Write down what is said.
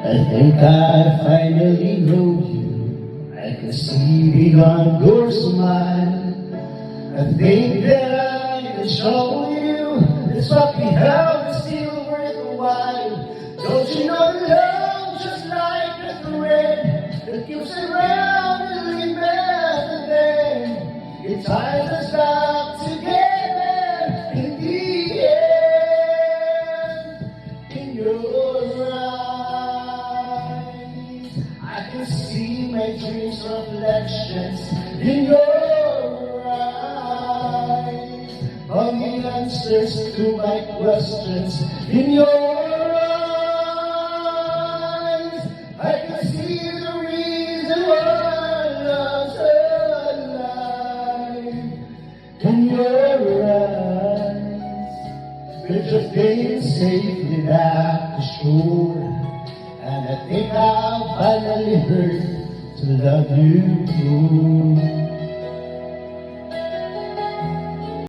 I think I finally know you. I can see beyond your smile. I think that I can show you it's what we have is still worthwhile. Don't you know that love just like a thread that keeps around and leaves the day. It ties us up together in the end. In your eyes, I can see my dreams reflections in your eyes. All the answers to my questions in your eyes. I can see the reason why love's alive. In your eyes, we're just being safely back to shore. And I think I've finally learned to love you too.